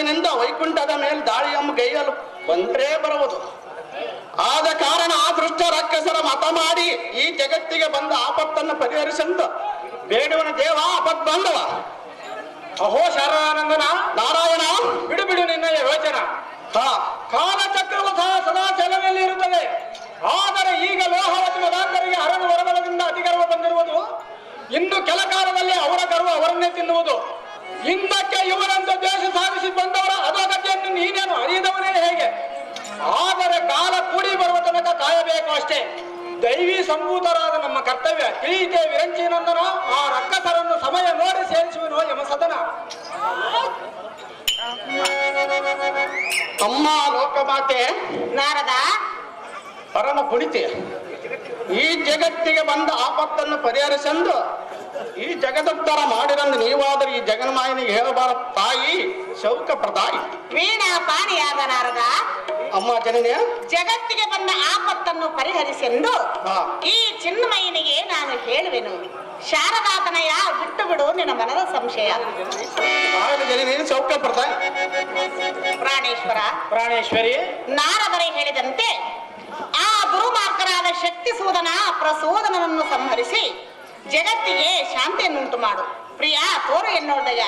ಅಂದಿನಿಂದ ವೈಕುಂಠದ ಮೇಲೆ ದಾಳಿಯಮ್ಮ ಗೈಯಲು ಬಂದ್ರೆ ಬರುವುದು. ಆದ ಕಾರಣ ಆ ದೃಷ್ಟ ರಾಕ್ಷಸರ ಮತ ಮಾಡಿ ಈ ಜಗತ್ತಿಗೆ ಬಂದ ಆಪತ್ತನ್ನು ಪರಿಹರಿಸಂತ ಬೇಡುವನ ದೇವ ಆಪತ್ ಬಂದವ. ಅಹೋ ಶರಣಾನಂದನ ನಾರಾಯಣ, ಬಿಡು ಬಿಡು ನಿನ್ನ ಯೋಚನ. ಕಾಲಚಕ್ರವು ಸದಾ ಚಲನೆಯಲ್ಲಿ ಇರುತ್ತದೆ. ಆದರೆ ಈಗ ಲೋಹವತಿ ಮದಾಂತರಿಗೆ ಅರಣ ವರಬಲದಿಂದ ಅಧಿಗರ್ವ ಬಂದಿರುವುದು. ಇನ್ನು ಕೆಲ ಕಾಲದಲ್ಲಿ ಅವರ ಗರ್ವ ಅವರನ್ನೇ ತಿನ್ನುವುದು. ಹಿಂದಕ್ಕೆ ಇವರಂತ ದೇಶ ಸಾಧಿಸಿ ಬಂದವರ ಅಧೋಗತಿಯನ್ನು ನೀನೇನು ಅರಿಯದವನೇ ಹೇಗೆ? ಆದರೆ ಕಾಲ ಕೂಡಿ ಬರುವ ತನಕ ಕಾಯಬೇಕು ಅಷ್ಟೇ. ದೈವಿ ಸಂಭೂತರಾದ ನಮ್ಮ ಕರ್ತವ್ಯ ತಿಳಿಯಿತೆ ವಿರಂಚಿನಂದನ. ಆ ರಕ್ಕಸರನ್ನು ಸಮಯ ನೋಡಿ ಸೇರಿಸುವನು ಯಮ ಸದನ. ಅಮ್ಮ ಲೋಕಮಾತೆ ನಾರದ, ಪರಮ ಪುಣಿತೆ, ಈ ಜಗತ್ತಿಗೆ ಬಂದ ಆಪತ್ತನ್ನು ಪರಿಹರಿಸಂದು ಈ ಜಗದತ್ತರ ಮಾಡಿರಂದು ನೀವಾದರೆ ಈ ಜಗನ್ಮಾಯನಿಗೆ ಹೇಳಬಾರ ತಾಯಿ ಶೌಕ ಪ್ರದಾಯಿ. ವೀಣಾ ಪಾಣಿಯಾದ ನಾರದ, ಅಮ್ಮ ಜನನೇ, ಜಗತ್ತಿಗೆ ಬಂದ ಆಪತ್ತನ್ನು ಪರಿಹರಿಸೆಂದು ಈ ಚಿನ್ಮಯನಿಗೆ ನಾನು ಹೇಳುವೆನು. ಶಾರದಾತನಯ ಬಿಟ್ಟು ಬಿಡು ನಿನ್ನ ಮನದ ಸಂಶಯ. ಜನನೇ ಶೌಕ ಪ್ರದಾಯಿ. ಪ್ರಾಣೇಶ್ವರ, ಪ್ರಾಣೇಶ್ವರಿ, ನಾರದರೆ ಹೇಳಿದಂತೆ ಆ ದುರ್ಮಾರ್ಗರಾದ ಶಕ್ತಿ ಸೂದನ ಪ್ರಸೂದನನ್ನು ಸಂಹರಿಸಿ ಜಗತ್ತಿಗೆ ಶಾಂತಿಯನ್ನುಂಟು ಮಾಡು. ಪ್ರಿಯ ತೋರು ಎನ್ನೋದಯ.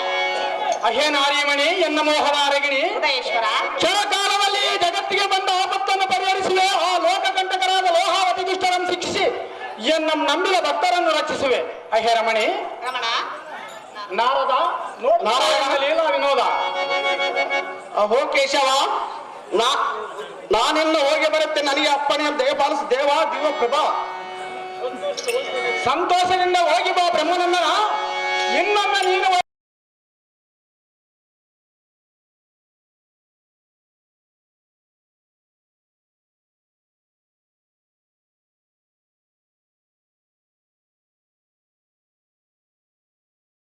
ಅಹೇ ನಾರಿಮಣಿ ಎನ್ನ ಮೋಹದ ಅರಗಿಣಿ. ಉದಯೇಶ್ವರ, ಕ್ಷಣಕಾಲದಲ್ಲಿ ಜಗತ್ತಿಗೆ ಬಂದ ಆಪತ್ತನ್ನು ಪರಿಹರಿಸುವೆ. ಆ ಲೋಕಕಂಟಕರಾದ ಲೋಹಾವತಿ ದುಷ್ಟರನ್ನು ಶಿಕ್ಷಿಸಿ ನಂಬಿದ ಭಕ್ತರನ್ನು ರಕ್ಷಿಸುವೆ. ಅಹೇ ರಮಣಿ. ರಮಣ, ನಾರದ ನಾರಾಯಣ ಲೀಲಾ ವಿನೋದ. ಅಹೋ ಕೇಶವ, ನಾನಿನ್ನು ಹೋಗಿ ಬರುತ್ತೆ. ನನಗೆ ಅಪ್ಪಣೆ ದಯಪಾಲಿಸ ದೇವ ದಿವ ಪ್ರಭಾ. ಸಂತೋಷದಿಂದ ಹೋಗಿ